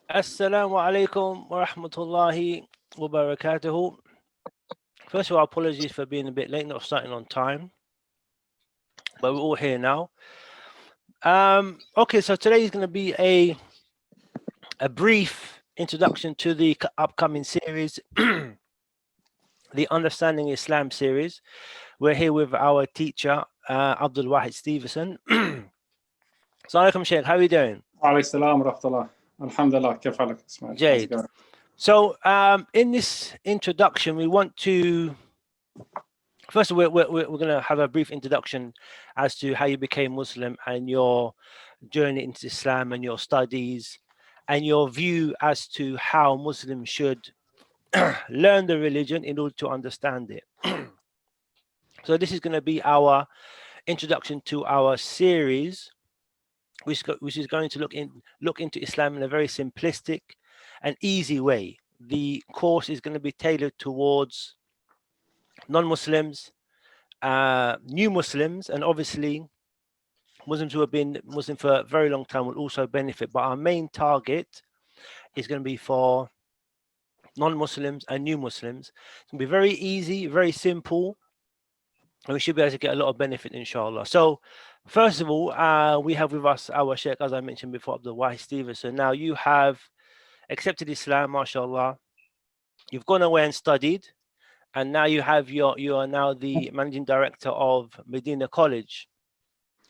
Assalamu alaikum wa rahmatullahi wa barakatuhu. First of all, apologies for being a bit late, not starting on time, but we're all here now. Okay, so today is going to be a brief introduction to the upcoming series, the Understanding Islam series. We're here with our teacher, Abdul Wahid Stevenson. Assalamu alaikum, Sheikh. How are you doing? Alaykum salam wa rahmatullah. Alhamdulillah. Kif halak, Ismail? How's it going? So, in this introduction, we want to first of all, we're going to have a brief introduction as to how you became Muslim and your journey into Islam and your studies and your view as to how Muslims should learn the religion in order to understand it. So this is going to be our introduction to our series, which is going to look into Islam in a very simplistic and easy way. The course is going to be tailored towards non-Muslims, new Muslims, and obviously Muslims who have been Muslim for a very long time will also benefit. But our main target is going to be for non-Muslims and new Muslims. It's going to be very easy, very simple, and we should be able to get a lot of benefit, inshallah. So, first of all, we have with us our Sheikh, as I mentioned before, Abdul Wahid Stevenson. Now, you have accepted Islam, mashallah. You've gone away and studied, and now you are now the managing director of Medina College.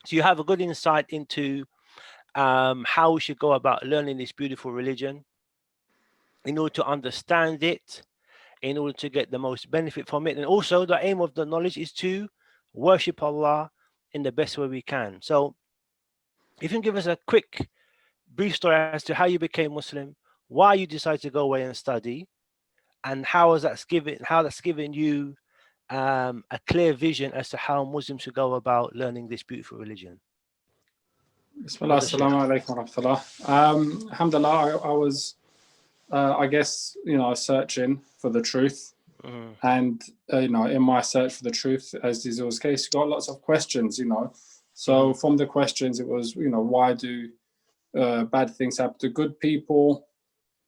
So you have a good insight into how we should go about learning this beautiful religion in order to understand it, in order to get the most benefit from it. And also the aim of the knowledge is to worship Allah in the best way we can. So if you can give us a quick, brief story as to how you became Muslim, why you decided to go away and study, and how that's given you a clear vision as to how Muslims should go about learning this beautiful religion. Bismillah, assalamu alaikum wa rahmatullah. Alhamdulillah, I was, I guess, searching for the truth. And, in my search for the truth, as is always the case, you got lots of questions, So from the questions, it was, why do bad things happen to good people?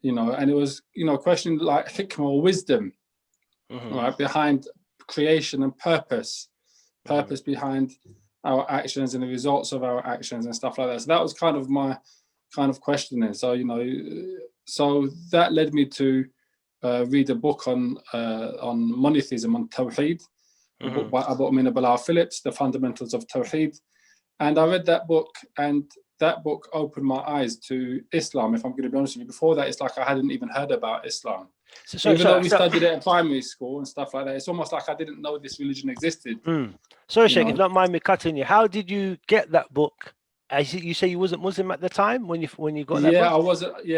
And it was, questioning like hikmah or wisdom, right, behind creation and purpose behind our actions and the results of our actions and stuff like that. So that was kind of my questioning. So, so that led me to read a book on monotheism, on Tawheed, a book by Abu Amin Bilal Phillips, The Fundamentals of Tawheed. And I read that book, and that book opened my eyes to Islam, if I'm going to be honest with you. Before that, it's like I hadn't even heard about Islam. Even though we studied it in primary school and stuff like that, it's almost like I didn't know this religion existed. Sorry, Sheikh, if you don't mind me cutting you, how did you get that book? You say you wasn't Muslim at the time when you got that book? I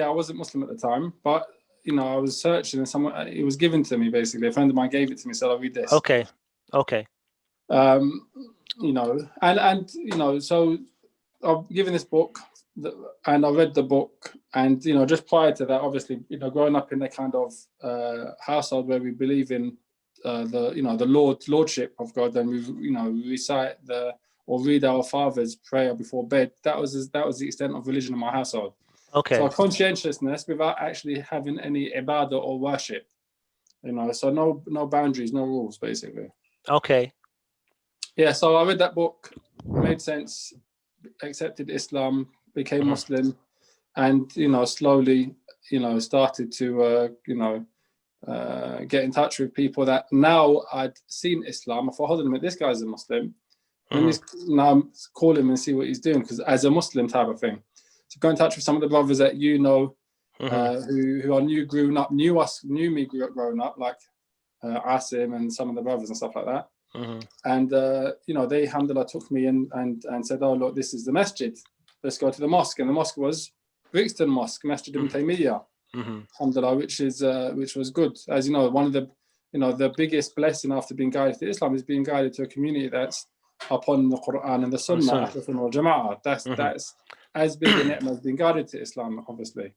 wasn't Muslim at the time, but I was searching, and it was given to me basically. A friend of mine gave it to me, said, "I'll read this." Okay. So I've given this book, and I read the book, and just prior to that, obviously, growing up in the kind of household where we believe in the lordship of God, and we recite or read our Father's prayer before bed. That was the extent of religion in my household. Okay. So conscientiousness without actually having any ibadah or worship, so no boundaries, no rules, basically. Okay. Yeah. So I read that book, made sense, accepted Islam, became Muslim, and slowly started to get in touch with people that now I'd seen Islam. I thought, hold on a minute, this guy's a Muslim. Now I'm call him and see what he's doing, because as a Muslim type of thing. So go in touch with some of the brothers that who I knew knew me growing up, like Asim and some of the brothers and stuff like that. And they, alhamdulillah, took me in and said, "Oh, look, this is the masjid. Let's go to the mosque." And the mosque was Brixton Mosque, Masjid Ibn Taymiyyah, alhamdulillah, which was good. As you know, one of the biggest blessing after being guided to Islam is being guided to a community that's upon the Quran and the Sunnah, Ahl Jama'ah. That's as big a ni'mah as being guided to Islam, obviously.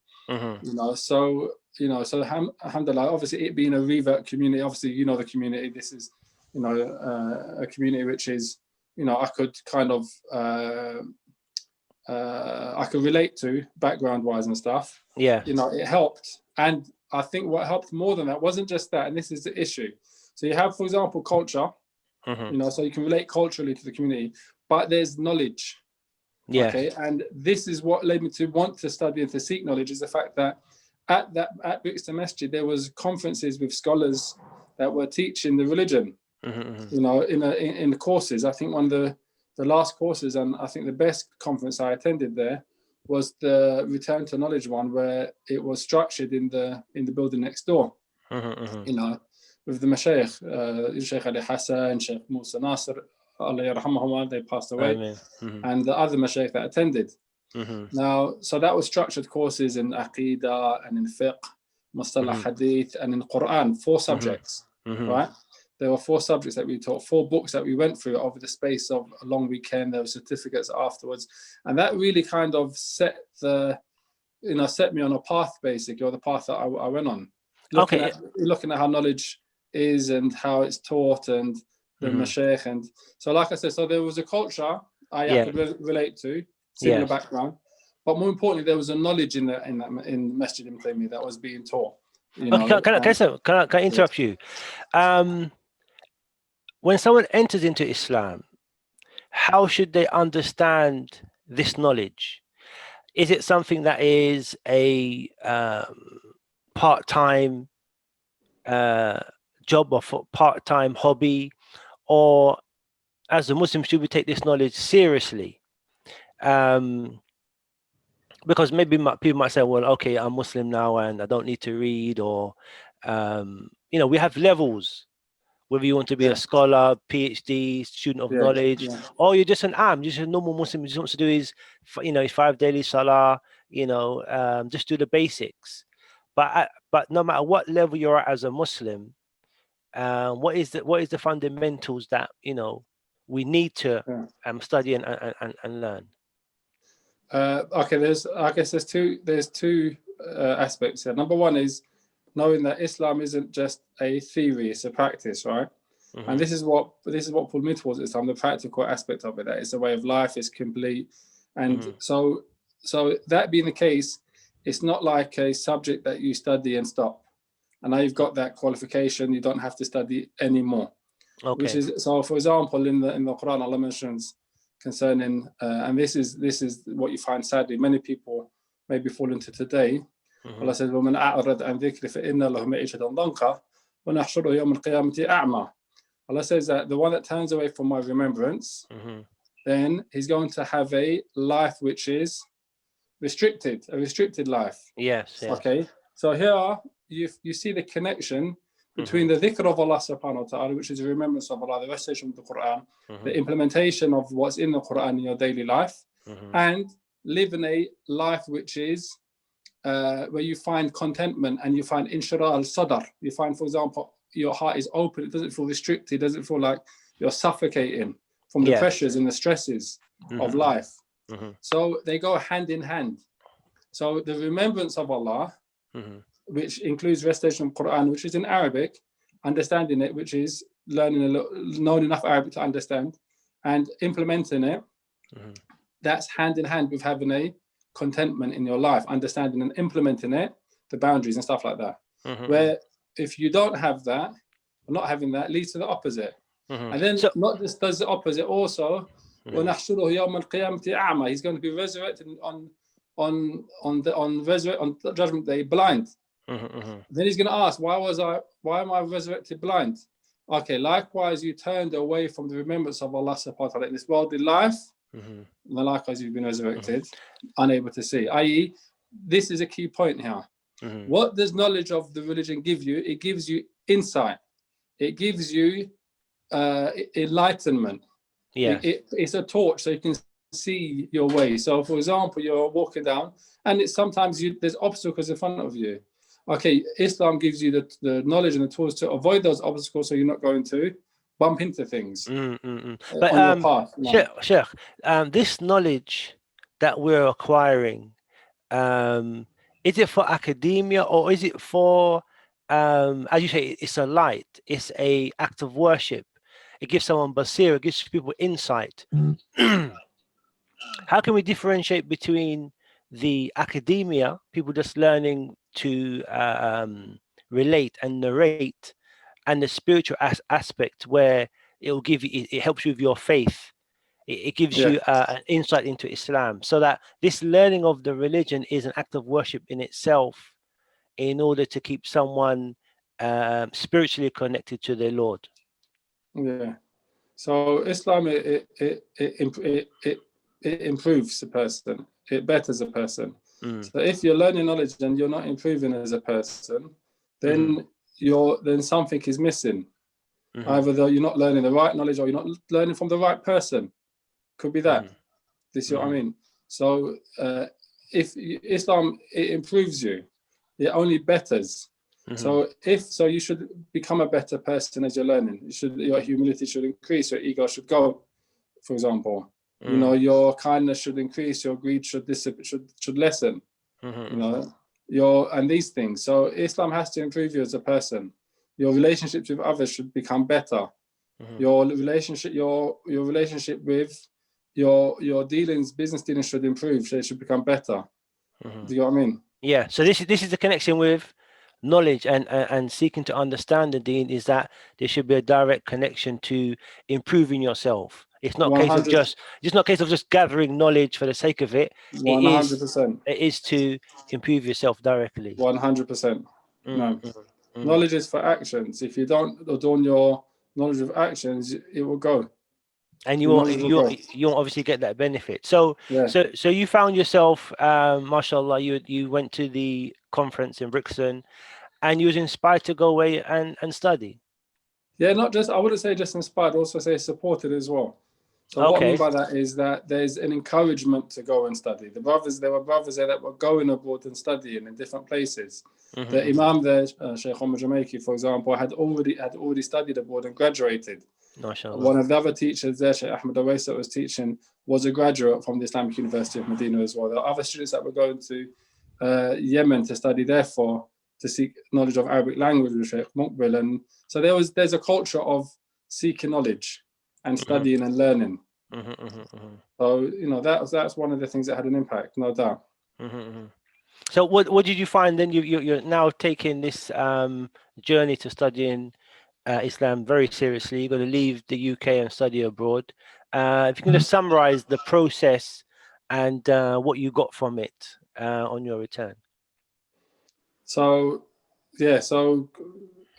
So alhamdulillah, obviously it being a revert community, obviously the community, this is a community which is, I could kind of I could relate to background-wise and stuff. Yeah. It helped. And I think what helped more than that wasn't just that, and this is the issue. So you have, for example, culture, so you can relate culturally to the community, but there's knowledge. Yeah. Okay. And this is what led me to want to study and to seek knowledge, is the fact that at Brixton Masjid, there was conferences with scholars that were teaching the religion, in the courses. I think one of the last courses, and I think the best conference I attended there, was the Return to Knowledge one, where it was structured in the building next door, with the Mashaykh, Sheikh Ali Hassan, Sheikh Musa Nasr, Allah yarhamahum, they passed away, and the other Mashaykh that attended. Now, so that was structured courses in Aqidah and in Fiqh, Mustalah Hadith, and in Quran, 4 subjects, right? There were 4 subjects that we taught, 4 books that we went through over the space of a long weekend. There were certificates afterwards. And that really kind of set me on a path, basically, or the path that I went on. Looking at how knowledge is and how it's taught, and the mashaykh. And so, like I said, so there was a culture I could relate to, similar background. But more importantly, there was a knowledge in Masjid Ibn Taymiyyah that was being taught. Can I interrupt you? When someone enters into Islam, how should they understand this knowledge? Is it something that is a part-time job or part-time hobby, or as a Muslim, should we take this knowledge seriously? Because maybe people might say, well, okay, I'm Muslim now and I don't need to read, or we have levels. Whether you want to be a scholar, PhD, student of knowledge, or you're just just a normal Muslim who just wants to do his 5 daily salah, just do the basics. But no matter what level you're at as a Muslim, what is the fundamentals that we need to study and learn? Okay, there's two aspects here. Number one is knowing that Islam isn't just a theory; it's a practice, right? And this is what pulled me towards Islam, the practical aspect of it. That it's a way of life, it's complete, and so that being the case, it's not like a subject that you study and stop, and now you've got that qualification, you don't have to study anymore. Okay. Which is, so for example, in the Quran, Allah mentions concerning, and this is what you find sadly many people maybe fall into today. Allah says, وَمَنْ أَعْرَضَ عَنْ ذِكْرِ فَإِنَّ لَهُ مَعِيشَةً ضَنْكًا وَنَحْشُرُهُ يَوْمَ الْقِيَامَةِ أَعْمَى. Allah says that the one that turns away from my remembrance, then he's going to have a life which is a restricted life. Yes. Okay. So here you see the connection between the dhikr of Allah subhanahu wa ta'ala, which is the remembrance of Allah, the recitation of the Quran, the implementation of what's in the Quran in your daily life, and living a life which is where you find contentment and you find inshira al-sadr. You find, for example, your heart is open, it doesn't feel restricted, it doesn't feel like you're suffocating from the pressures and the stresses of life. So they go hand in hand. So the remembrance of Allah, which includes recitation of Quran, which is in Arabic, understanding it, which is knowing enough Arabic to understand, and implementing it, that's hand in hand with having a contentment in your life, understanding and implementing it, the boundaries and stuff like that. Where if you don't have that, or not having that, leads to the opposite. And then not just does the opposite, also, وَنَحْشُرُهُ يَوْمَ الْقِيَامَةِ أَعْمَى. He's going to be resurrected on Judgment Day blind. Then he's going to ask, why am I resurrected blind? Okay, likewise, you turned away from the remembrance of Allah subhanahu wa ta'ala in this worldly life, and likewise you've been resurrected, unable to see. I.e., this is a key point here. What does knowledge of the religion give you? It gives you insight. It gives you enlightenment. It's a torch so you can see your way. So, for example, you're walking down, and it's sometimes there's obstacles in front of you. Okay, Islam gives you the knowledge and the tools to avoid those obstacles, so you're not going to bump into things But on your path. Sheikh, this knowledge that we're acquiring, is it for academia, or is it for, as you say, it's a light, it's a act of worship? it gives someone basira, it gives people insight. How can we differentiate between the academia, people just learning to relate and narrate, and the spiritual aspect where it will give you, it helps you with your faith. It gives Yeah. you an insight into Islam, so that this learning of the religion is an act of worship in itself, in order to keep someone spiritually connected to their Lord. Yeah. So Islam, it improves a person. It betters a person. So if you're learning knowledge and you're not improving as a person, then then something is missing. Either though you're not learning the right knowledge, or you're not learning from the right person. Could be that. This is what I mean. So if Islam, it improves you, it only betters. So you should become a better person as you're learning. Your humility should increase, your ego should go, for example. You know, your kindness should increase, your greed should lessen. You know, and these things. So Islam has to improve you as a person. Your relationships with others should become better. Your relationship with your dealings, business dealings should improve. So it should become better. Do you know what I mean? Yeah. So this is the connection with knowledge and seeking to understand the deen, is that there should be a direct connection to improving yourself. It's not a case of just gathering knowledge for the sake of it. 100%. It is to improve yourself directly. 100%. No. Knowledge is for actions. If you don't adorn your knowledge with actions, it will go. And you won't obviously get that benefit. So you found yourself, mashallah, you went to the conference in Brixton, and you was inspired to go away and study. Yeah, not just, I wouldn't say just inspired, also say supported as well. So what I mean by that is that there's an encouragement to go and study. There were brothers there that were going abroad and studying in different places. The Imam there, Sheikh Omar Jamaiki, for example, had already studied abroad and graduated. One of the other teachers there, Sheikh Ahmed Awais, that was teaching, was a graduate from the Islamic University of Medina as well. There are other students that were going to Yemen to study there to seek knowledge of Arabic language with Sheikh Muqbil. And so there's a culture of seeking knowledge and studying and learning. So, you know, that's one of the things that had an impact, no doubt. So what did you find then? You're now taking this journey to studying Islam very seriously. You're going to leave the UK and study abroad. If you can just summarize the process and what you got from it on your return. So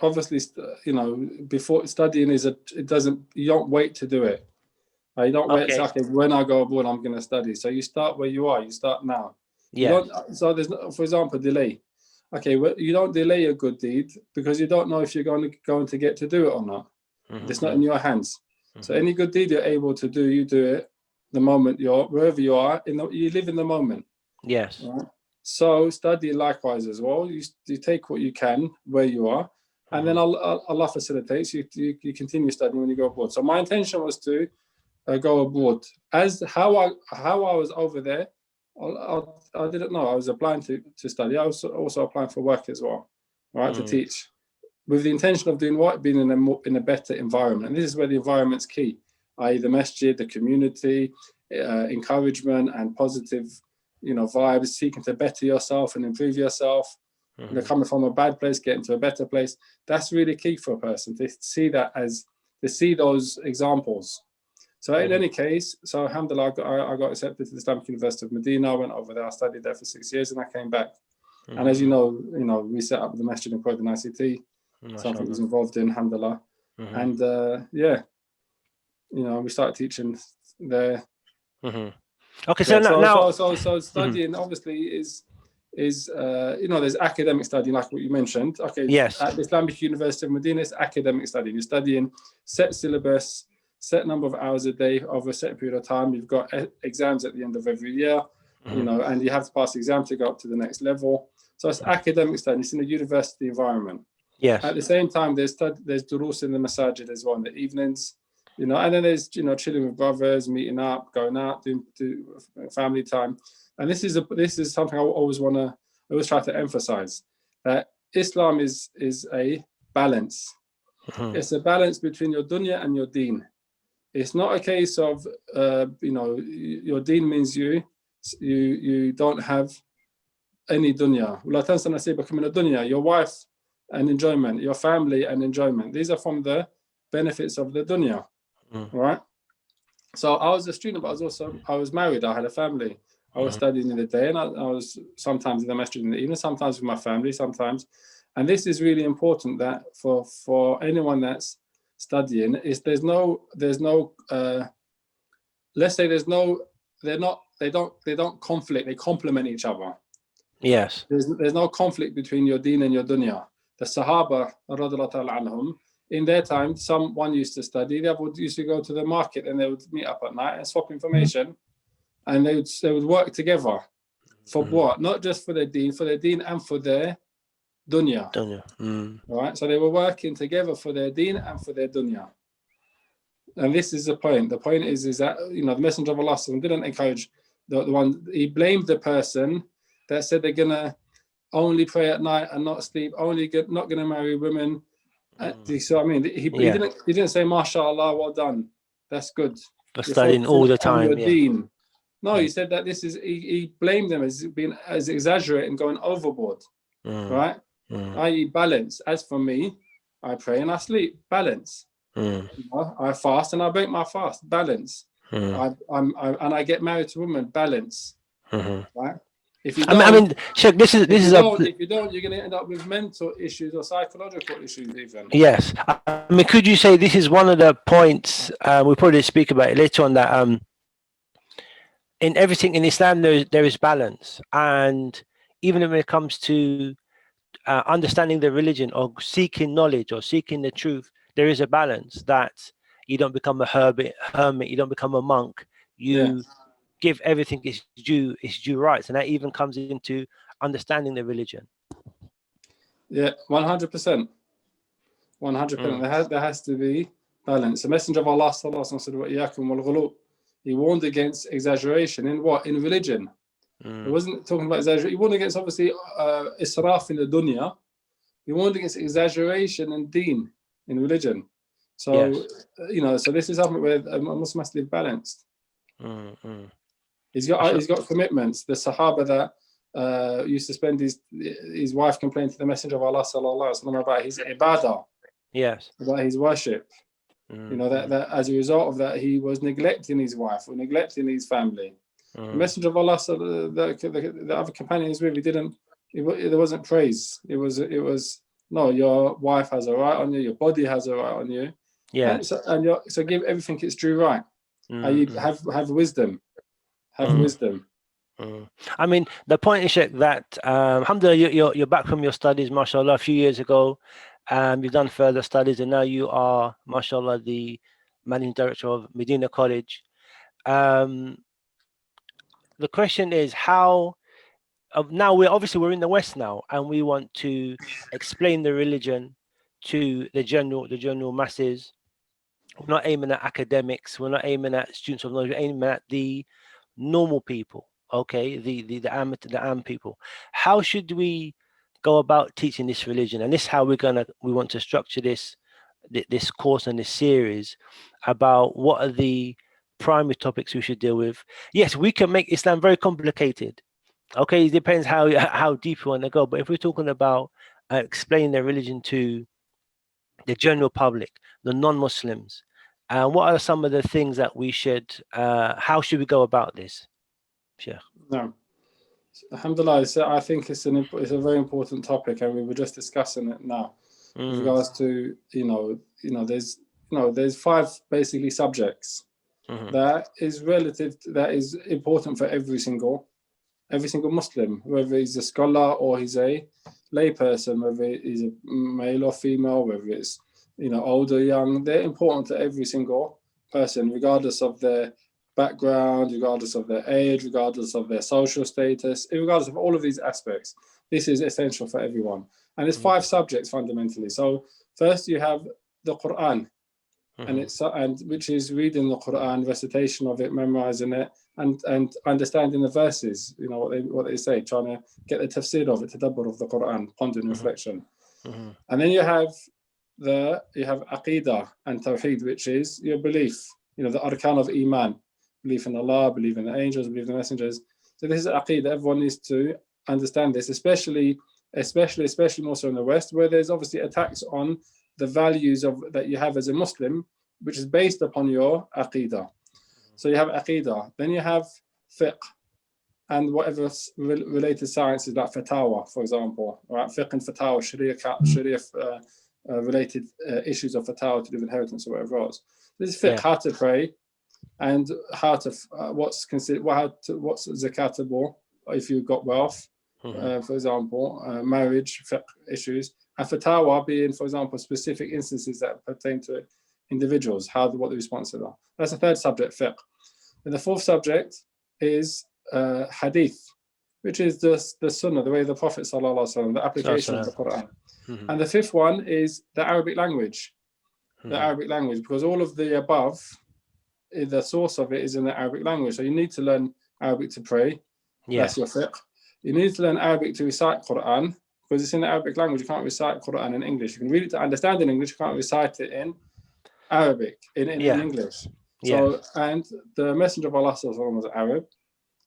obviously, you know, before studying you don't wait to do it. You don't wait. Okay, when I go abroad, I'm going to study. So you start where you are. You start now. Yeah. So there's, for example, delay. Okay, well, you don't delay a good deed because you don't know if you're going to get to do it or not. It's not in your hands. So any good deed you're able to do, you do it the moment wherever you are. You live in the moment. Yes. Right? So study likewise as well. You take what you can where you are, and then Allah facilitates you. You continue studying when you go abroad. So my intention was to go abroad. As how I was over there, I didn't know. I was applying to study. I was also applying for work as well, right, to teach, with the intention of doing what? Being in a better environment. And this is where the environment's key, i.e. the masjid, the community, encouragement and positive, you know, vibes, seeking to better yourself and improve yourself. You know, coming from a bad place, getting to a better place. That's really key for a person to see those examples. So in any case, so alhamdulillah, I got accepted to the Islamic University of Medina. I went over there, I studied there for 6 years, and I came back. And as you know, we set up the masjid in Croydon ICT, something was involved in, alhamdulillah. And you know, we started teaching there. Okay, so now studying obviously is you know, there's academic studying like what you mentioned. Okay, yes. At the Islamic University of Medina, it's academic studying. You're studying set syllabus, set number of hours a day over a set period of time. You've got exams at the end of every year, you know, and you have to pass the exam to go up to the next level. So it's academic study. It's in a university environment. Yes. At the same time, there's durus in the masajid as well in the evenings, you know, and then there's, you know, chilling with brothers, meeting up, going out, doing family time. And this is something I always try to emphasize, that Islam is a balance. It's a balance between your dunya and your deen. It's not a case of, your deen means you don't have any dunya. وَلَا تَنْسَ نَصِيبَكَ مِنَ الدُّنْيَا. Your wife and enjoyment, your family and enjoyment. These are from the benefits of the dunya, right? So I was a student, but I was married. I had a family. I was studying in the day, and I was sometimes in the masjid in the evening, sometimes with my family, sometimes. And this is really important, that for anyone that's studying, is they don't conflict, they complement each other. Yes. There's no conflict between your deen and your dunya. The Sahaba, radhiyallahu ta'ala anhum, in their time, one used to study, the other used to go to the market, and they would meet up at night and swap information, and they would work together. For what? Not just for their deen and for their dunya. Right? So they were working together for their deen and for their dunya. And this is the point. The point is that, the Messenger of Allah didn't encourage the one. He blamed the person that said they're gonna only pray at night and not sleep, not gonna marry women. So I mean, he didn't say, "MashaAllah, well done, that's good." For studying all the time. Deen. No, he said that this is. He blamed them as exaggerating, going overboard, right? I.e., balance. As for me, I pray and I sleep. Balance. I fast and I break my fast. Balance. I get married to women. Balance. Right. If you don't, Sheikh, if you don't, you're going to end up with mental issues or psychological issues even. Yes. I mean, could you say this is one of the points, we'll probably speak about it later on, that in everything in Islam there is balance, and even when it comes to understanding the religion or seeking knowledge or seeking the truth, there is a balance, that you don't become a hermit, you don't become a monk, you give everything its due rights, and that even comes into understanding the religion. 100%. There has to be balance. The Messenger of Allah said, he warned against exaggeration in what? In religion. He wasn't talking about exaggeration. He warned against, obviously, israf in the dunya. He warned against exaggeration in deen, in religion. So, so this is something where a Muslim has to live balanced. He's got commitments. The Sahaba that used to spend his wife complained to the Messenger of Allah sallallahu alaihi wasallam about his ibadah, about his worship. That as a result of that, he was neglecting his wife or neglecting his family. The Messenger of Allah, the other companion he's with, there wasn't praise. It was no, your wife has a right on you, your body has a right on you. So give everything its due right. Have wisdom. Wisdom. I mean, the point is, Sheikh, that alhamdulillah, you're back from your studies, mashallah, a few years ago. You've done further studies, and now you are, mashallah, the managing director of Medina College. The question is, how now we're in the West now, and we want to explain the religion to the general masses. We're not aiming at academics, we're not aiming at students of knowledge, we're aiming at the normal people, okay, the am people. How should we go about teaching this religion? And this is how we want to structure this course and this series, about what are the primary topics we should deal with. Yes, we can make Islam very complicated. Okay, it depends how deep you want to go. But if we're talking about explaining the religion to the general public, the non-Muslims, what are some of the things that we should? How should we go about this? Sheikh. No, alhamdulillah. I think it's a very important topic, and we were just discussing it now. With regards to there's 5 basically subjects that is important for every single Muslim, whether he's a scholar or he's a lay person, whether he's a male or female, whether it's old or young. They're important to every single person, regardless of their background, regardless of their age, regardless of their social status, regardless of all of these aspects. This is essential for everyone. And it's 5 subjects fundamentally. So first you have the Quran, and which is reading the Quran, recitation of it, memorizing it, and understanding the verses. What they say, trying to get the tafsir of it, tadabbur of the Quran, pondering reflection. And then you have you have aqidah and tawheed, which is your belief. You know, the arkan of iman, belief in Allah, believe in the angels, believe in the messengers. So this is aqidah. Everyone needs to understand this, especially more so in the West, where there's obviously attacks on the values that you have as a Muslim, which is based upon your aqidah. So you have aqidah, then you have fiqh, and whatever related sciences like fatawa, for example, right? Fiqh and fatawa, sharia related issues of fatawa to do with inheritance or whatever else. This is fiqh, how to pray, and how to what's zakatable if you've got wealth, for example, marriage, fiqh issues, and fatawa being, for example, specific instances that pertain to individuals, what the responses are. That's the third subject, fiqh. And the fourth subject is hadith, which is the sunnah, the way of the Prophet sallallahu alaihi wasallam, the application of the Quran. And the fifth one is the Arabic language, because all of the above, the source of it is in the Arabic language. So you need to learn Arabic to pray. That's your fiqh. You need to learn Arabic to recite Quran, because it's in the Arabic language. You can't recite Quran in English. You can read it to understand in English. You can't recite it in Arabic, in English. So, and the Messenger of Allah was Arab.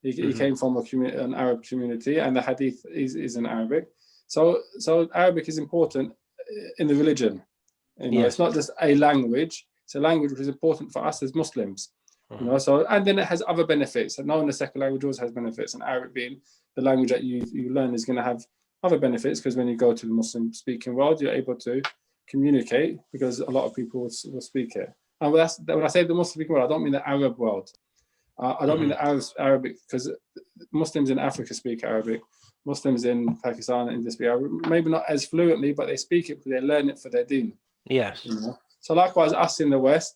He came from an Arab community, and the hadith is in Arabic. So Arabic is important in the religion. You know, it's not just a language; it's a language which is important for us as Muslims. You know, so, and then it has other benefits. And knowing the second language also has benefits, and Arabic being the language that you learn is going to have other benefits, because when you go to the Muslim-speaking world, you're able to communicate, because a lot of people will speak it. And when I say the Muslim-speaking world, I don't mean the Arab world. I don't mean the Arabic, because Muslims in Africa speak Arabic. Muslims in Pakistan and India speak Arabic, maybe not as fluently, but they speak it because they learn it for their deen. Yes. You know? So likewise, us in the West,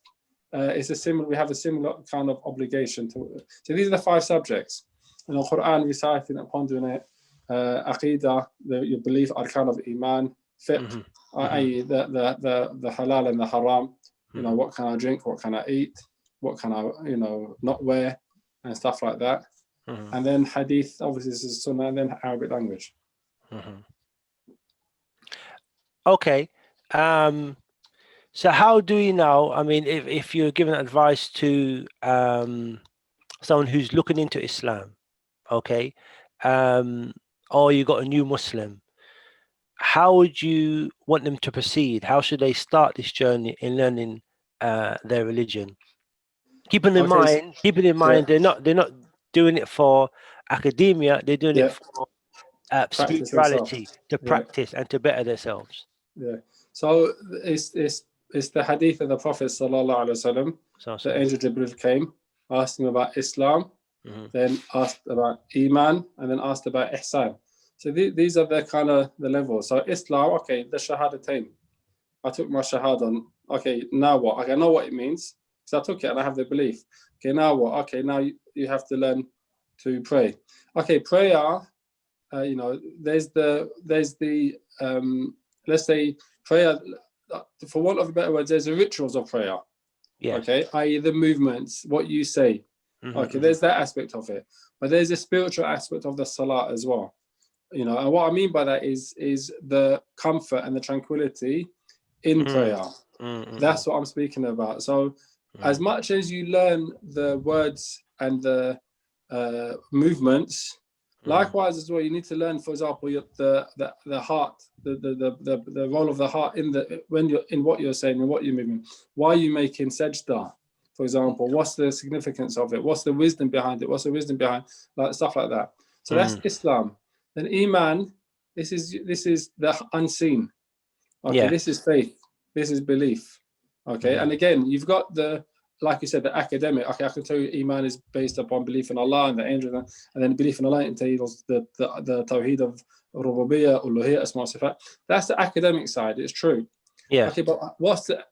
we have a similar kind of obligation to. So these are the 5 subjects. You know, Quran, reciting and pondering it, aqidah, your belief, arkan of iman, fiqh, i.e. the halal and the haram. You know, what can I drink, what can I eat, what can I, not wear, and stuff like that. And then hadith, obviously this is sunnah, and then Arabic language. Okay. So how do you know, I mean, if you're giving advice to someone who's looking into Islam, okay, or you got a new Muslim, how would you want them to proceed? How should they start this journey in learning their religion? Keeping in mind, they're not doing it for academia, they're doing it for spirituality, to practice and to better themselves. So it's the hadith of the Prophet sallallahu alaihi wasallam. The angel Jibril came, asked him about Islam, then asked about Iman, and then asked about Ihsan. So these are the kind of the levels. So Islam, okay, the Shahadatain. I took my Shahada. Okay, now what? Okay, I know what it means, because I took it and I have the belief. Okay, now what? Okay, now you have to learn to pray. Okay, prayer. There's the let's say prayer. For want of better words, there's the rituals of prayer. Okay, i.e. the movements, what you say. Okay, there's that aspect of it, but there's a spiritual aspect of the salah as well. You know, and what I mean by that is the comfort and the tranquility in prayer. That's what I'm speaking about. So as much as you learn the words and the movements, likewise as well, you need to learn, for example, the heart, the role of the heart when you're in what you're saying and what you're moving. Why are you making sajda, for example? What's the significance of it? What's the wisdom behind it? What's the wisdom behind stuff like that? So that's Islam. Then Iman, this is the unseen. Okay, this is faith. This is belief. Okay, and again, you've got like you said, the academic. Okay, I can tell you, Iman is based upon belief in Allah and the angels, and then belief in Allah entails the tawheed of rububiyyah, uluhiyyah, asma wa sifat. That's the academic side. It's true. Yeah. Okay, but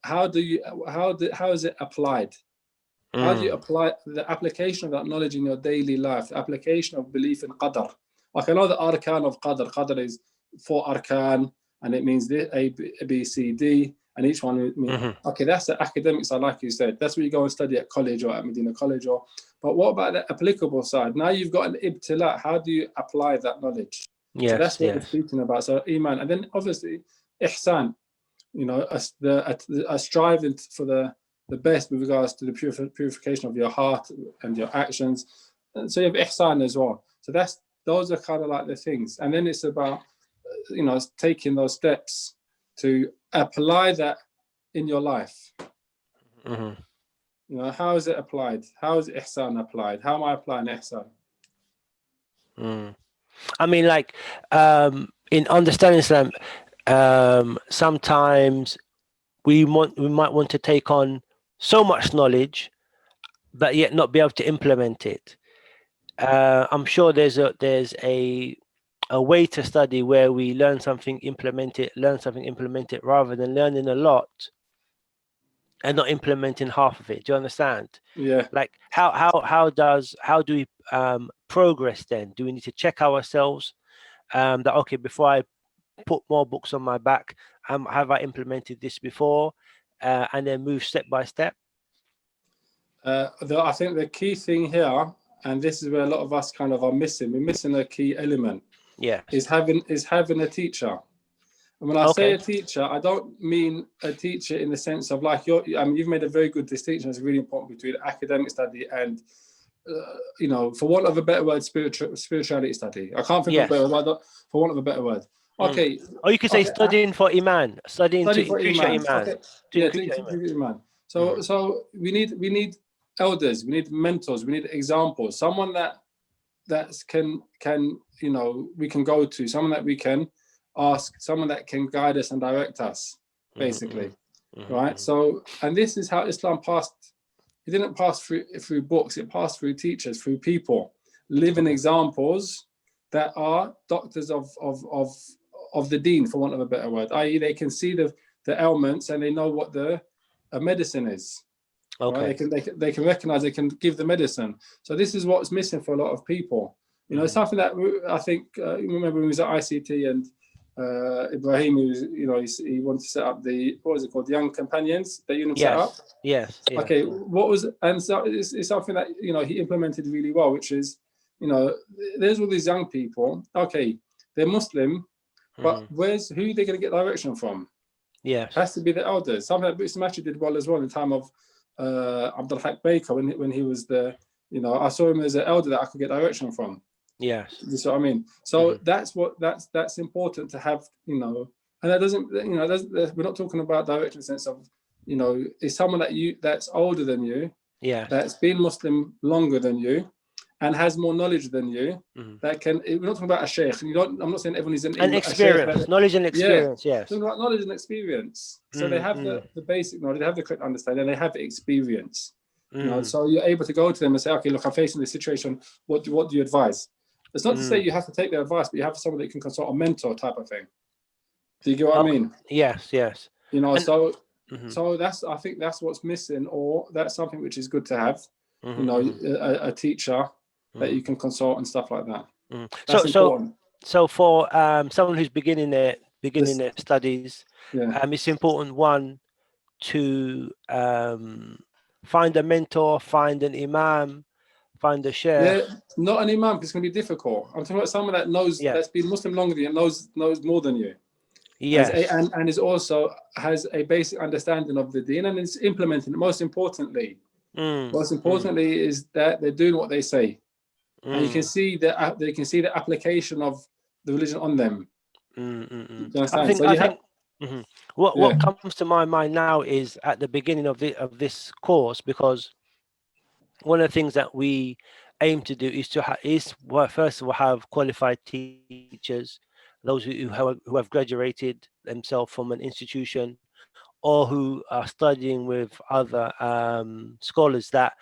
how is it applied? How do you apply the application of that knowledge in your daily life? The application of belief in qadr. Like I know the arkan of qadr. Qadr is 4 arkan, and it means A, B, C, D. And each one means, okay, that's the academic side, like you said. That's what you go and study at college or at Medina College. But what about the applicable side? Now you've got an ibtila. How do you apply that knowledge? So that's what we're speaking about. So Iman. And then obviously, Ihsan. you know, a striving for the best with regards to the purification of your heart and your actions. And so you have ihsan as well. So those are kind of like the things. And then it's about, you know, taking those steps to apply that in your life. Mm-hmm. You know, how is it applied? How is ihsan applied? How am I applying ihsan? I mean, like, in understanding Islam, sometimes we might want to take on so much knowledge, but yet not be able to implement it. I'm sure there's a way to study where we learn something, implement it, rather than learning a lot and not implementing half of it. Do you understand? Yeah. Like how do we progress then? Do we need to check ourselves that okay, before I put more books on my back, have I implemented this before, and then move step by step? I think the key thing here, and this is where a lot of us kind of are missing. We're missing a key element. Yes. Is having a teacher. And when I say a teacher, I don't mean a teacher in the sense of like you've made a very good distinction. It's really important between academic study and, you know, for want of a better word, spirituality study. I can't think of a better word. For want of a better word. Okay. Or you could say studying for Iman, studying to increase your Iman. Okay. To increase Iman. So we need elders, we need mentors, we need examples, someone that can you know, we can go to, someone that we can ask, someone that can guide us and direct us, basically. Right? So, and this is how Islam passed. It didn't pass through books, it passed through teachers, through people, living examples that are doctors of the deen, for want of a better word, i.e. they can see the ailments and they know what the medicine is. Okay. Right? They can recognize, they can give the medicine. So this is what's missing for a lot of people. You know, it's something that I think, you remember when we was at ICT and Ibrahim, he wanted to set up the, what was it called, the Young Companions that you set up? Yes. Okay, and so it's something that, you know, he implemented really well, which is, you know, there's all these young people, okay, they're Muslim, but who are they going to get direction from? Yes. It has to be the elders. Something that Boots Matthew did well as well in the time of Abdul Haq Baker when he was the, you know, I saw him as an elder that I could get direction from. Yes. You see what I mean? So that's important to have, you know, and that doesn't, you know, we're not talking about direction in the sense of, you know, it's someone that's older than you, that's been Muslim longer than you, and has more knowledge than you. That can. We're not talking about a sheikh. I'm not saying everyone is an experience, knowledge and experience. Yes. Talking about knowledge and experience. So they have the basic knowledge, they have the correct understanding, they have experience. You know, so you're able to go to them and say, okay, look, I'm facing this situation. What do you advise? It's not to say you have to take their advice, but you have someone that you can consult, a mentor type of thing. Do you get what I mean? Yes. You know, so I think that's what's missing, or that's something which is good to have. You know, a teacher that you can consult and stuff like that. That's important. So for someone who's beginning their studies, it's important, one, to find a mentor, find an imam, find a sheikh. Yeah, not an imam, because it's going to be difficult. I'm talking about someone that knows, that's been Muslim longer than you, knows more than you. Yes. And is also has a basic understanding of the deen and is implementing it. Most importantly is that they're doing what they say. And you can see that they can see the application of the religion on them. What comes to my mind now is at the beginning of this course, because one of the things that we aim to do is first of all have qualified teachers, those who have graduated themselves from an institution, or who are studying with other scholars, that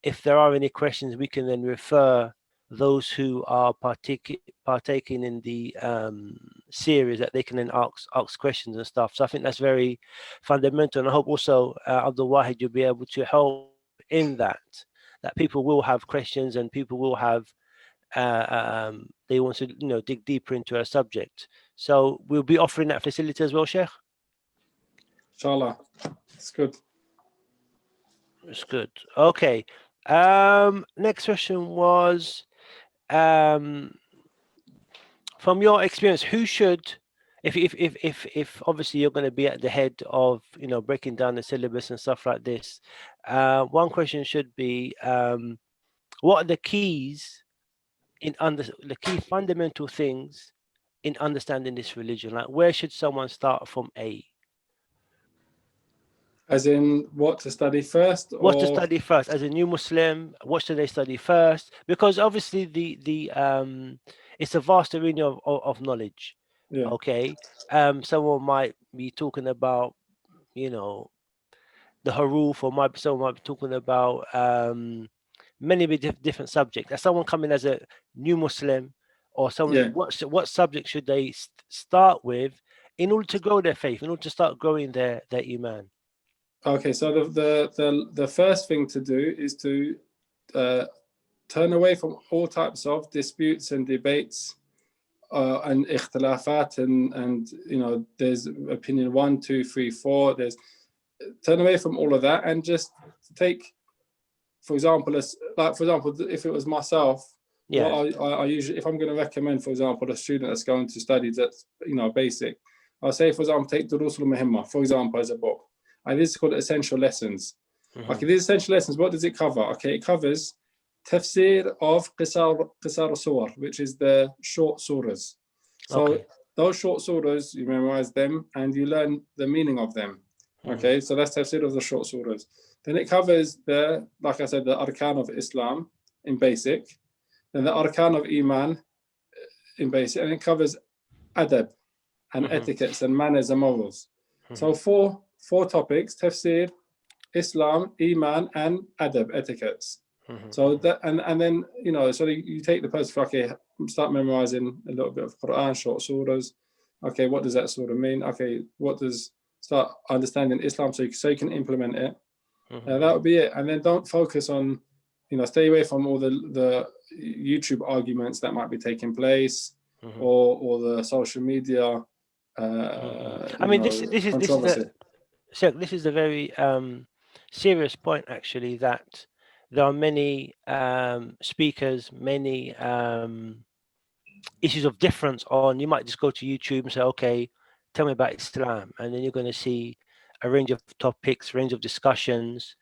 if there are any questions, we can then refer those who are partaking in the series, that they can then ask questions and stuff. So I think that's very fundamental, and I hope also Abdul Wahid, you'll be able to help in that people will have questions and people will have they want to, you know, dig deeper into a subject. So we'll be offering that facility as well, Sheikh. Inshallah, it's good. It's good. Okay. Next question was, from your experience, who should, if obviously you're going to be at the head of, breaking down the syllabus and stuff like this, one question should be, what are the keys the key fundamental things in understanding this religion? Like, where should someone start from A? As in what to study first, What to or study first as a new Muslim? What should they study first? Because obviously the it's a vast arena of knowledge. yeah, Okay, someone might be talking about, you know, the haruf, or someone might be talking about many different subjects. As someone coming as a new Muslim, or someone, yeah. what subject should they start with in order to grow their faith, in order to start growing their iman? Okay, so the first thing to do is to turn away from all types of disputes and debates, and ikhtilafat, and there's opinion 1, 2, 3, 4. Turn away from all of that and just take, for example, if it was myself, Yeah. what I usually, if I'm going to recommend, for example, a student that's going to study that's basic, I'll say, for example, take Durus al-Muhimma, for example, as a book. And this is called Essential Lessons. Okay, these essential lessons, what does it cover? Okay, it covers tafsir of qisar surah, which is the short surahs. So those short surahs, you memorize them and you learn the meaning of them. Okay, so that's tafsir of the short surahs. Then it covers like I said, the arkan of Islam in basic, then the arkan of Iman in basic, and it covers adab and etiquettes and manners and morals. So four topics: tafsir, Islam, Iman, and adab, etiquettes. So that, and then so you take the person, okay, start memorizing a little bit of Quran, short surahs. Okay, what does that surah mean? Okay, start understanding Islam so you can implement it. That would be it. And then don't focus on, stay away from all the YouTube arguments that might be taking place, or the social media. I mean, this is a very serious point, actually, that there are many speakers, many issues of difference on. You might just go to YouTube and say, okay, tell me about Islam, and then you're going to see a range of topics, range of discussions.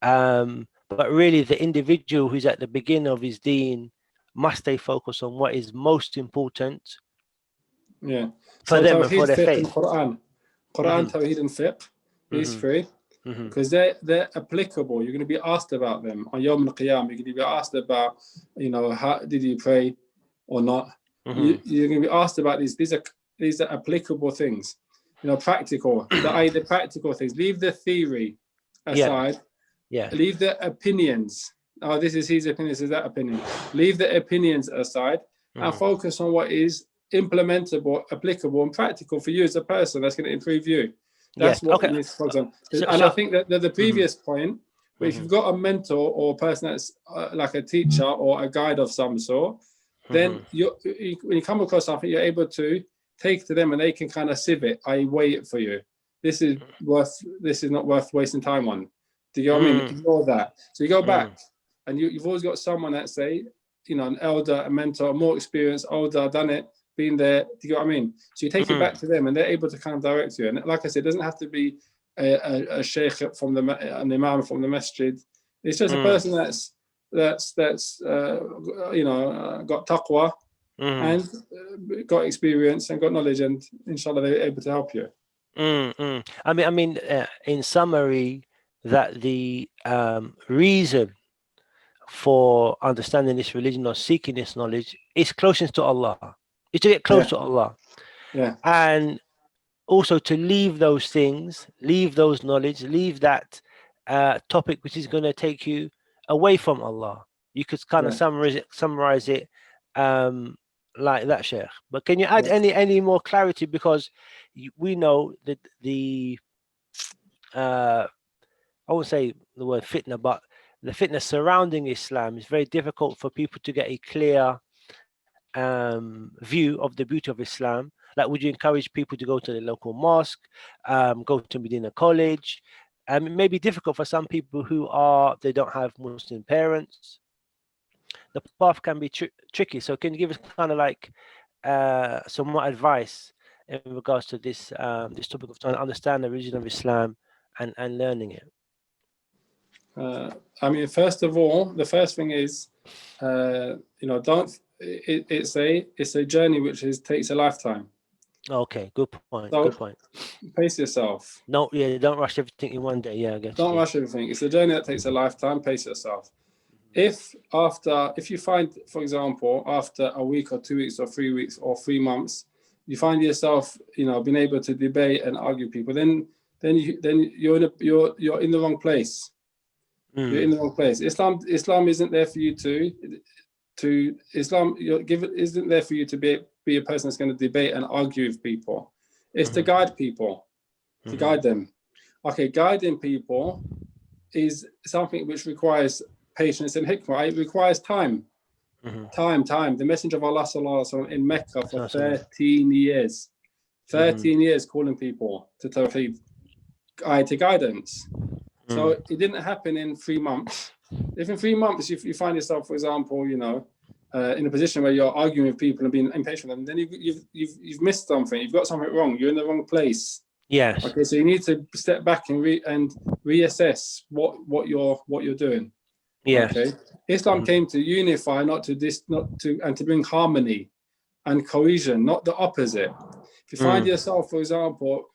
But really, the individual who's at the beginning of his deen must stay focused on what is most important. Yeah. For So them and Tawheed, for their Fiqh, faith. and Quran, Tawheed, and Fiqh, these three, because they're applicable. You're going to be asked about them on Yawm al-Qiyam. You're going to be asked about, how did you pray or not? You're going to be asked about these. These are applicable things. Practical. The practical things. Leave the theory aside. Yeah. Leave the opinions. Oh, this is his opinion. This is that opinion. Leave the opinions aside and focus on what is implementable, applicable, and practical for you as a person. That's going to improve you. That's what you need to focus on. I think that the previous point, where if you've got a mentor or a person that's like a teacher or a guide of some sort, then when you come across something, you're able to take to them and they can kind of sieve it. I weigh it for you. This is not worth wasting time on. Do you know what I mean? Ignore that. So you go back and you've always got someone that say, an elder, a mentor, more experienced, older, done it, been there. Do you know what I mean? So you take it back to them and they're able to kind of direct you. And like I said, it doesn't have to be a sheikh an imam from the masjid. It's just a person that's got taqwa and got experience and got knowledge, and inshallah they're able to help you. I mean, in summary, that the reason for understanding this religion or seeking this knowledge is closeness to Allah. Is to get close to Allah. Yeah. And also to leave those things, leave those knowledge, leave that topic which is going to take you away from Allah. You could kind of summarize it like that, Sheikh. But can you add any more clarity, because we know that the I won't say the word fitna, but the fitna surrounding Islam is very difficult for people to get a clear view of the beauty of Islam. Like, would you encourage people to go to the local mosque, go to Medina College? It may be difficult for some people who they don't have Muslim parents. The path can be tricky. So can you give us kind of like some more advice in regards to this this topic of trying to understand the religion of Islam and learning it? I mean, first of all, the first thing is, don't. It's a journey which takes a lifetime. Okay, good point. So, good point. Pace yourself. No, yeah, don't rush everything in one day. Yeah, I guess. Don't rush everything. It's a journey that takes a lifetime. Pace yourself. If you find, for example, after a week or 2 weeks or 3 weeks or 3 months, you find yourself, being able to debate and argue people, then you're in the wrong place. You're in the wrong place. Islam isn't there for you isn't there for you to be a person that's going to debate and argue with people. It's to guide people, to guide them. Okay, guiding people is something which requires patience and hikmah. It requires time. Time. The Messenger of Allah sallallahu alaihi wasallam in Mecca for 13 years. 13 years calling people to Tawheed, to guidance. So it didn't happen in 3 months. If in 3 months you find yourself, for example, in a position where you're arguing with people and being impatient with them, then you've missed something. You've got something wrong. You're in the wrong place. Yes. Okay, so you need to step back and reassess what you're doing. Yes. Okay. Islam came to unify, and to bring harmony and cohesion, not the opposite. If you find yourself, for example,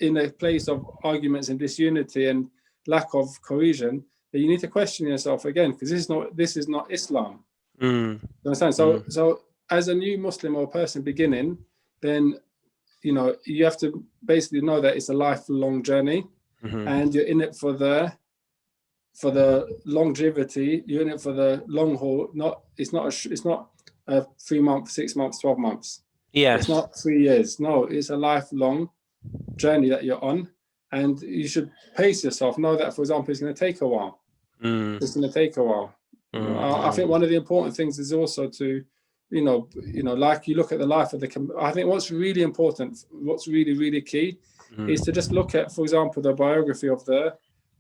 in a place of arguments and disunity and lack of cohesion, then you need to question yourself again, because this is not Islam. You understand? So as a new Muslim or person beginning, then you have to basically know that it's a lifelong journey, and you're in it for the longevity. You're in it for the long haul. It's not a 3 months, 6 months, 12 months. Yes. It's not 3 years. No, it's a lifelong journey that you're on, and you should pace yourself. Know that, for example, it's going to take a while. It's going to take a while. I think one of the important things is also to, like you look at the life of I think what's really important, what's really, really key, is to just look at, for example, the biography of the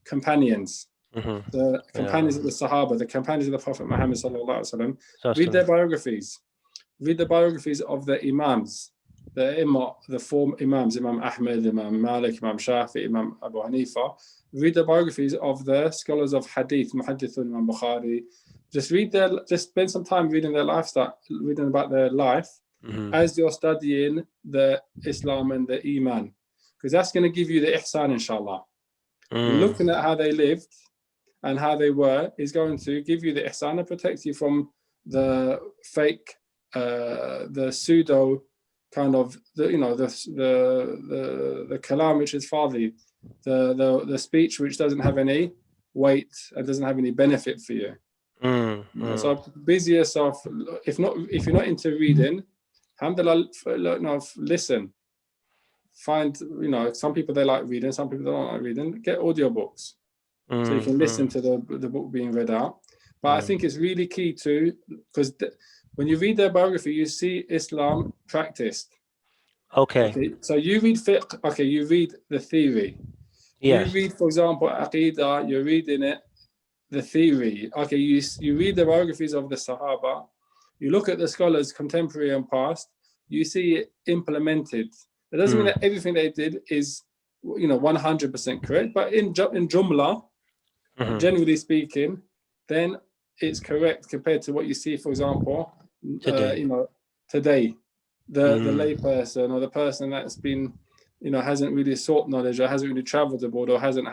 companions, the companions of the Sahaba, the companions of the Prophet Muhammad sallallahu alaihi wasallam. Read their biographies. Read the biographies of the Imams, the four Imams, Imam Ahmed, Imam Malik, Imam Shafi, Imam Abu Hanifa. Read the biographies of the scholars of Hadith, Muhaddithun, Imam Bukhari. Just spend some time reading their lifestyle, reading about their life as you're studying the Islam and the Iman, because that's going to give you the ihsan, inshallah. Looking at how they lived and how they were is going to give you the ihsan and protect you from the fake, the pseudo kind of the kalam which is fadhi, the speech which doesn't have any weight and doesn't have any benefit for you. So busy yourself. If you're not into reading, alhamdulillah, listen. Find, some people they like reading, some people don't like reading. Get audiobooks so you can listen to the book being read out. But I think it's really key because when you read their biography, you see Islam practiced. Okay. So you read fiqh. Okay, you read the theory. Yes. You read, for example, Aqidah. You're reading it, the theory. Okay, you read the biographies of the Sahaba. You look at the scholars, contemporary and past. You see it implemented. It doesn't mean that everything they did is, 100% correct. But in Jumla, generally speaking, then it's correct compared to what you see, for example, today. The lay person or the person that's been, hasn't really sought knowledge or hasn't really traveled abroad or hasn't,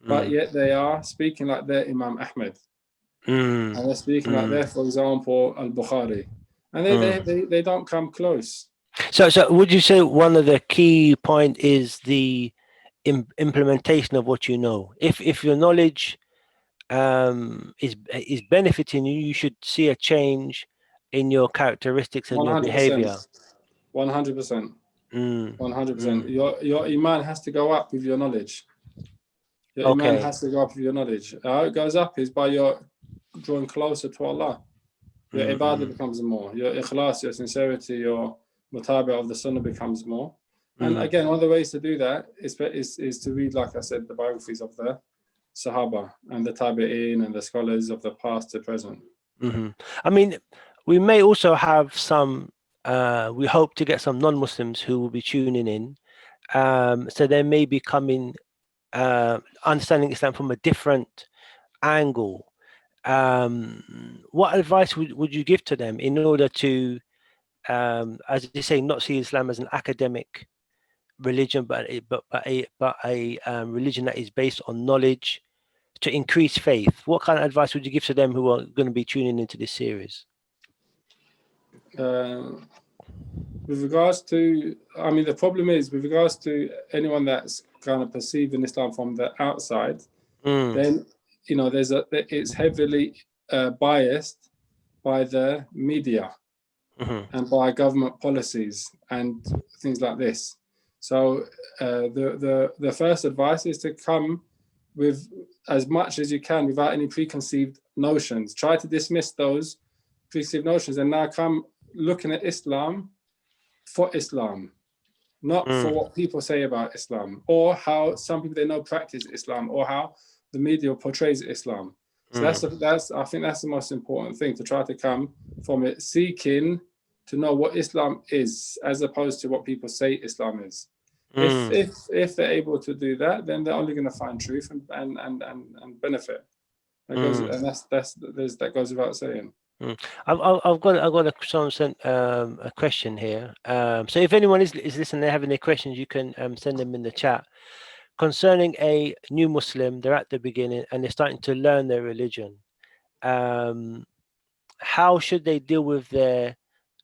but yet they are speaking like their Imam Ahmed. And they're speaking like their, for example, Al-Bukhari. And they don't come close. So would you say one of the key point is the implementation of what you know? If your knowledge is benefiting you, you should see a change in your characteristics and 100%. Your behavior. 100%. 100%. Your iman has to go up with your knowledge. Your iman has to go up with your knowledge. How it goes up is by your drawing closer to Allah. Your ibadah becomes more. Your ikhlas, your sincerity, your mutabi of the sunnah becomes more. And again, one of the ways to do that is to read, like I said, the biographies of the Sahaba and the Tabi'in and the scholars of the past to present. I mean, we may also have some we hope to get some non-Muslims who will be tuning in. So they may be coming, understanding Islam from a different angle. What advice would you give to them in order to, as you say, not see Islam as an academic religion, but a religion that is based on knowledge, to increase faith? What kind of advice would you give to them who are going to be tuning into this series? With regards to, I mean, the problem is with regards to anyone that's kind of perceiving Islam from the outside, then, you know, it's heavily biased by the media and by government policies and things like this. So the first advice is to come with as much as you can without any preconceived notions. Try to dismiss those preconceived notions and now come looking at Islam for Islam, not for what people say about Islam, or how some people they know practice Islam, or how the media portrays Islam. So that's I think that's the most important thing, to try to come from it seeking to know what Islam is, as opposed to what people say Islam is. If they're able to do that, then they're only going to find truth and benefit. That goes without saying. I've got a question here. So if anyone is listening, they're having any questions, you can send them in the chat. Concerning a new Muslim, they're at the beginning and they're starting to learn their religion. How should they deal with their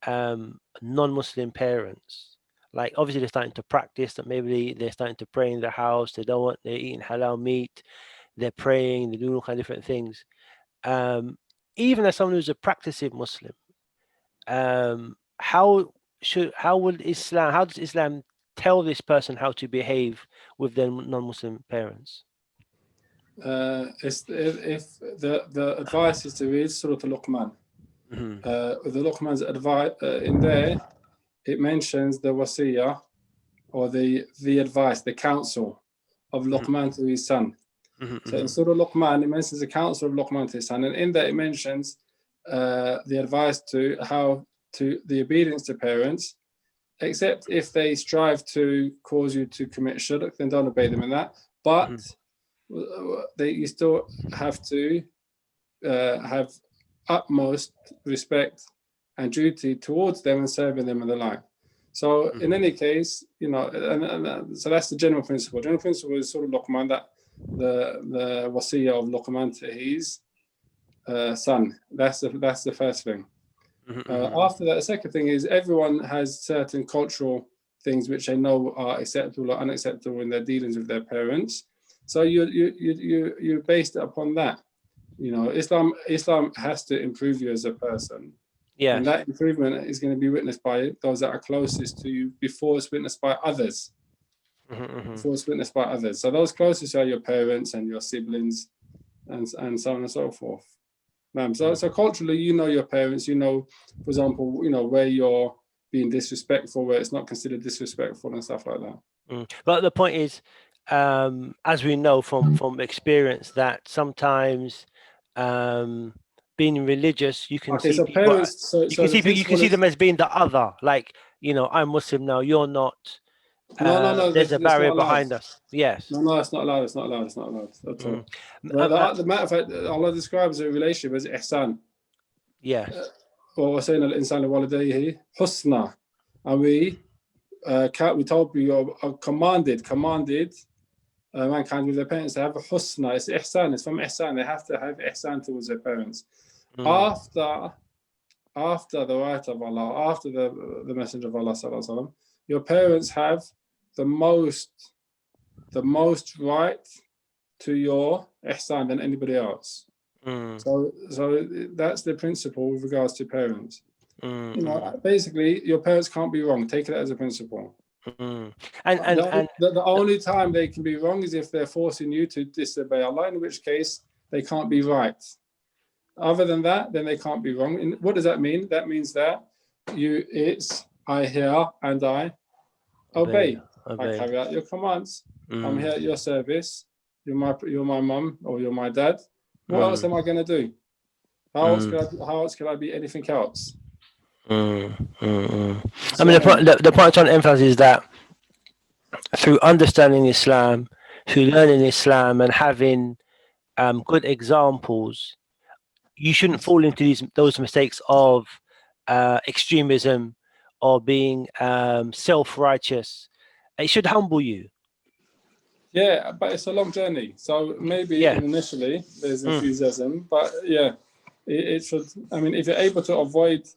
non-Muslim parents? Like, obviously they're starting to practice, that maybe they're starting to pray in their house, they're eating halal meat, they're praying, they're doing all kinds of different things. Even as someone who's a practicing Muslim, how does Islam tell this person how to behave with their non-Muslim parents? If the advice is to read Surah Al-Luqman. The Luqman's advice in there, it mentions the wasiyah, or the advice, the counsel of Luqman to his son. So in Surah Luqman, it mentions the counsel of Luqman to his son, and in that it mentions the advice to how to the obedience to parents, except if they strive to cause you to commit shirk, then don't obey them in that. But you still have to have utmost respect and duty towards them and serving them and the like. So in any case, you know, and so that's the general principle. General principle is sort of Luqman, that the wasiyah of Luqman to his son. That's the first thing. After that, the second thing is everyone has certain cultural things which they know are acceptable or unacceptable in their dealings with their parents. So you based it upon that. You know, Islam has to improve you as a person. Yeah. And that improvement is going to be witnessed by those that are closest to you before it's witnessed by others. Before it's witnessed by others. So those closest are your parents and your siblings and so on and so forth. So culturally, you know your parents, you know, for example, you know, where you're being disrespectful, where it's not considered disrespectful and stuff like that. But the point is, as we know from experience, that sometimes being religious, you can see people, you can see them as being the other. Like, you know, I'm Muslim now, you're not. No. There's a barrier behind us. Yes. No, it's not allowed. It's not allowed at all. The matter of fact, Allah describes a relationship as ihsan. Yes. Or saying al-insan walidayhi husna, and we told you are commanded mankind with their parents to have a husna. It's ihsan. It's from ihsan. They have to have ihsan towards their parents. After the right of Allah, after the Messenger of Allah sallallahu alaihi wasallam, your parents have the most right to your ihsan than anybody else. So that's the principle with regards to parents. You know, basically, your parents can't be wrong. Take it as a principle. And the only time they can be wrong is if they're forcing you to disobey Allah, in which case they can't be right. Other than that, then they can't be wrong. And what does that mean? That means that it's I hear and I obey. I carry out your commands. I'm here at your service. You're my mum or you're my dad. What else am I going to do? How else could I be anything else? I mean, the point I'm trying to emphasize is that through understanding Islam, through learning Islam and having good examples, you shouldn't fall into those mistakes of extremism or being self-righteous. It should humble you. Yeah, but it's a long journey. So maybe initially there's enthusiasm, but yeah, it should. I mean, if you're able to avoid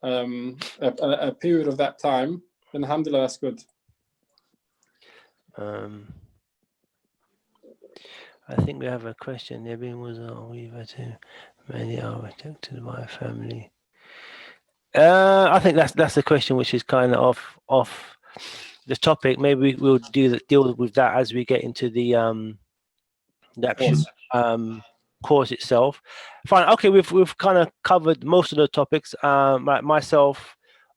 a period of that time, then alhamdulillah, that's good. I think we have a question. Ibn was weaver too. Many are rejected by family. I think that's a question which is kind of off the topic. Maybe we'll deal with that as we get into the actual course itself. Fine. Okay, we've kind of covered most of the topics. Myself,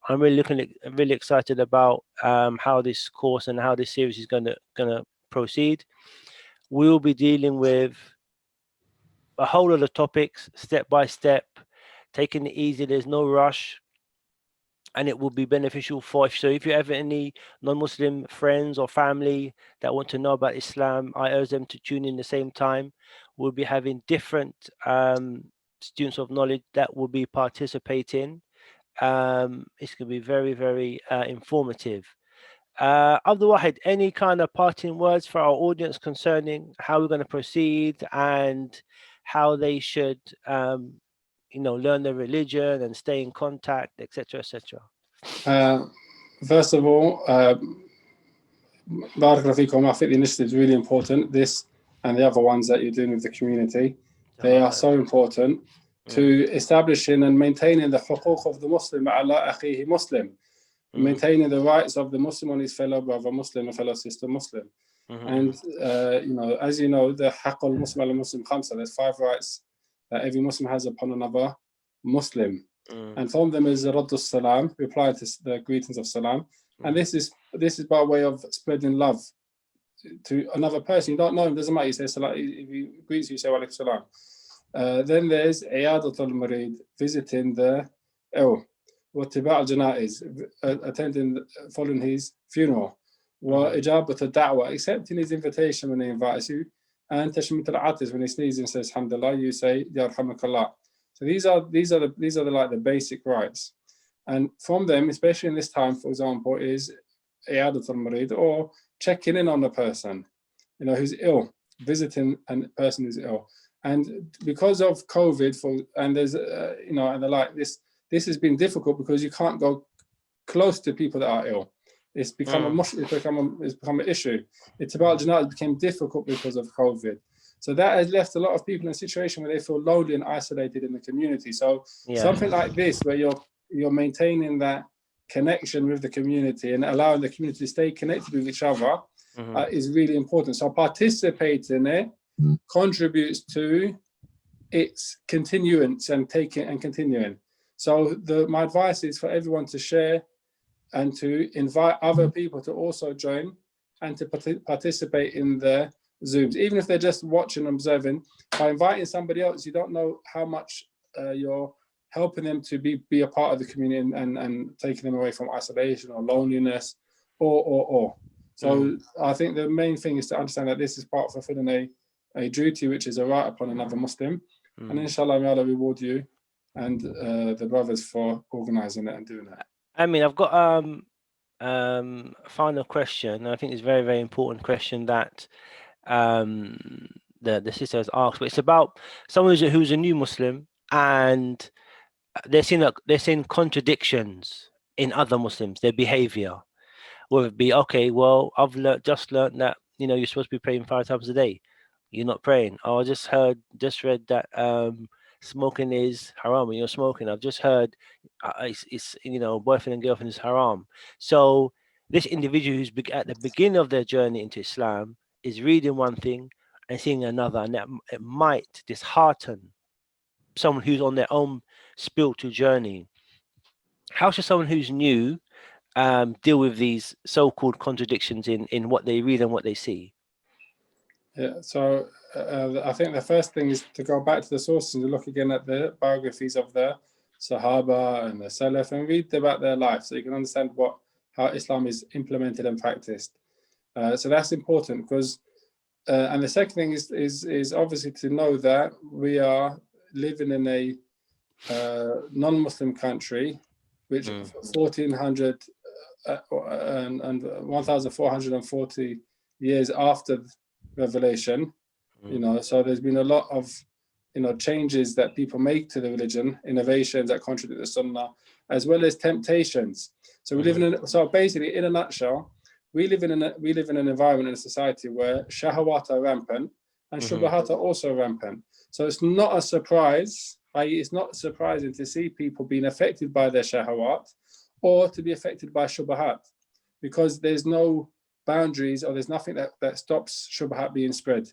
I'm really excited about how this course and how this series is gonna proceed. We'll be dealing with a whole lot of topics, step by step, taking it easy. There's no rush. And it will be beneficial for you. So if you have any non-Muslim friends or family that want to know about Islam, I urge them to tune in the same time. We'll be having different students of knowledge that will be participating. It's going to be very, very informative. Abdul Wahid, any kind of parting words for our audience concerning how we're going to proceed and how they should learn their religion and stay in contact, etc., etc. First of all, Barakallahu feekum, I think the initiative is really important. This and the other ones that you're doing with the community, they are so important to establishing and maintaining the huquq of the Muslim ala akhihi Muslim, maintaining the rights of the Muslim on his fellow brother Muslim and fellow sister Muslim. And as you know, the haqq al-Muslim al-Muslim khamsa, there's 5 rights that every Muslim has upon another Muslim. And from them is Raddu Salam, reply to the greetings of Salam. And this is by way of spreading love to another person. You don't know him, doesn't matter. You say Salam, if he greets you, say Wa alaikum Salam. Then there's Iyadatul Marid, visiting the ill. Wattiba' al-Janaiz, attending, following his funeral. Wa Ijabat al-Da'wah, accepting his invitation when he invites you. And Tashmit al-Atis, when he sneezes and says Alhamdulillah, you say Yarhamakallah. So these are the basic rights, and from them, especially in this time, for example, is Iyadatul Marid, or checking in on the person, who's ill, visiting a person who's ill. And because of COVID, and there's and the like, this has been difficult because you can't go close to people that are ill. It's become an issue. It's about Janat became difficult because of COVID. So that has left a lot of people in a situation where they feel lonely and isolated in the community. So something like this, where you're maintaining that connection with the community and allowing the community to stay connected with each other is really important. So participating in it contributes to its continuance and continuing. So my advice is for everyone to share and to invite other people to also join and to participate in the Zooms, even if they're just watching and observing. By inviting somebody else, you don't know how much you're helping them to be a part of the community and taking them away from isolation or loneliness or. So I think the main thing is to understand that this is part of fulfilling a duty which is a right upon another Muslim. And inshallah, may Allah reward you and the brothers for organizing it and doing that. I mean, I've got a final question. I think it's a very, very important question that the sister has asked, but it's about someone who's a new Muslim and they're seeing contradictions in other Muslims, their behavior. Whether it be, okay, well, I've just learned that you're supposed to be praying 5 times a day. You're not praying. Oh, I just read that smoking is haram when you're smoking. I've just heard it's boyfriend and girlfriend is haram. So this individual who's at the beginning of their journey into Islam is reading one thing and seeing another, and that it might dishearten someone who's on their own spiritual journey. How should someone who's new deal with these so-called contradictions in what they read and what they see? Yeah, so I think the first thing is to go back to the sources and look again at the biographies of the Sahaba and the Salaf and read about their life so you can understand how Islam is implemented and practiced. So that's important because, and the second thing is obviously to know that we are living in a non-Muslim country, which 1400 and 1440 years after revelation, so there's been a lot of changes that people make to the religion, innovations that contradict the Sunnah, as well as temptations. So we live so basically, in a nutshell, we live in an environment in a society where shahawat are rampant and shubahat are also rampant. So it's not a surprise, i.e., it's not surprising to see people being affected by their shahawat or to be affected by shubahat, because there's no boundaries or there's nothing that stops shubahat being spread.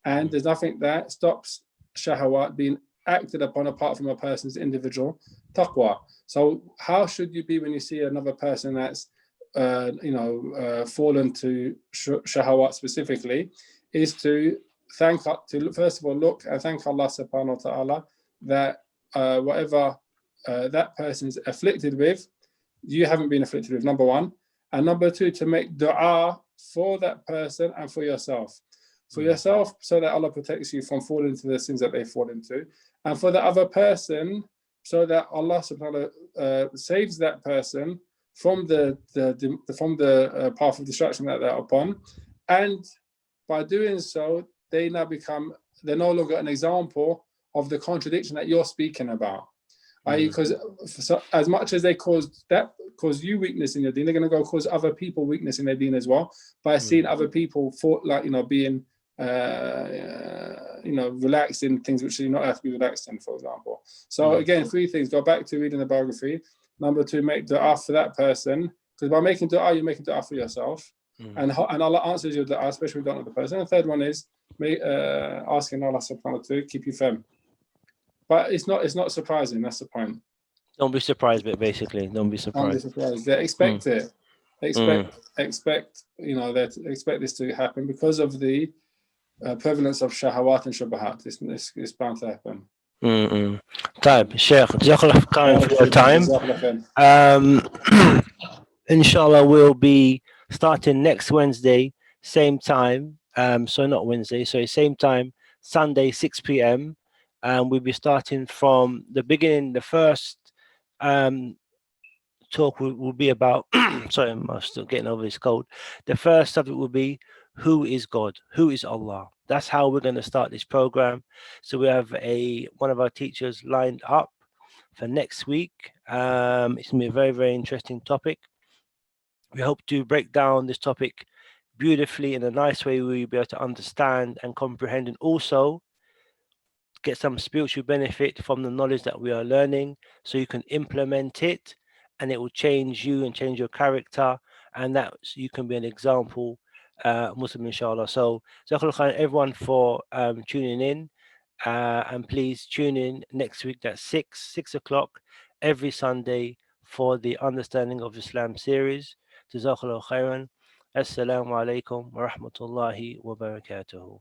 And there's nothing that stops shahawat being acted upon apart from a person's individual taqwa. So how should you be when you see another person that's fallen to shahawat specifically, is to first of all look and thank Allah subhanahu wa ta'ala that whatever that person is afflicted with, you haven't been afflicted with, number one. And number two, to make dua for that person and for yourself. For yourself, so that Allah protects you from falling into the sins that they fall into. And for the other person, so that Allah subhanahu wa ta'ala saves that person from the path of destruction that they're upon. And by doing so, they're no longer an example of the contradiction that you're speaking about. Because as much as they cause you weakness in your deen, they're going to go cause other people weakness in their deen as well by seeing other people being relaxed in things which you not have to be relaxed in, for example. So again, three things: go back to reading the biography. Number two, make dua for that person, because by making dua, you're making dua for yourself, and Allah answers your dua, especially if you don't know the person. And the third one is asking Allah subhanahu wa ta'ala to keep you firm. But it's not surprising. That's the point. Don't be surprised, but basically, don't be surprised. Don't be surprised. They expect it. Expect this to happen because of the prevalence of shahawat and shubahat. It's bound to happen. طيب Sheikh, Jazakallah khairan for your time. Inshallah, we'll be starting next Wednesday, same time. So not Wednesday, so same time, Sunday, 6 p.m. We'll be starting from the beginning. The first talk will be about sorry, I'm still getting over this cold. The first subject will be, who is God? Who is Allah? That's how we're going to start this program. So we have one of our teachers lined up for next week. It's going to be a very, very interesting topic. We hope to break down this topic beautifully in a nice way where you'll be able to understand and comprehend, and also get some spiritual benefit from the knowledge that we are learning, so you can implement it and it will change you and change your character, and that you can be an example Muslim, inshallah. So Jazakallah khair everyone for tuning in, and please tune in next week at 6 o'clock every Sunday for the Understanding of Islam series. Jazakallah khairan. Assalamu alaikum wa rahmatullahi wa barakatuhu.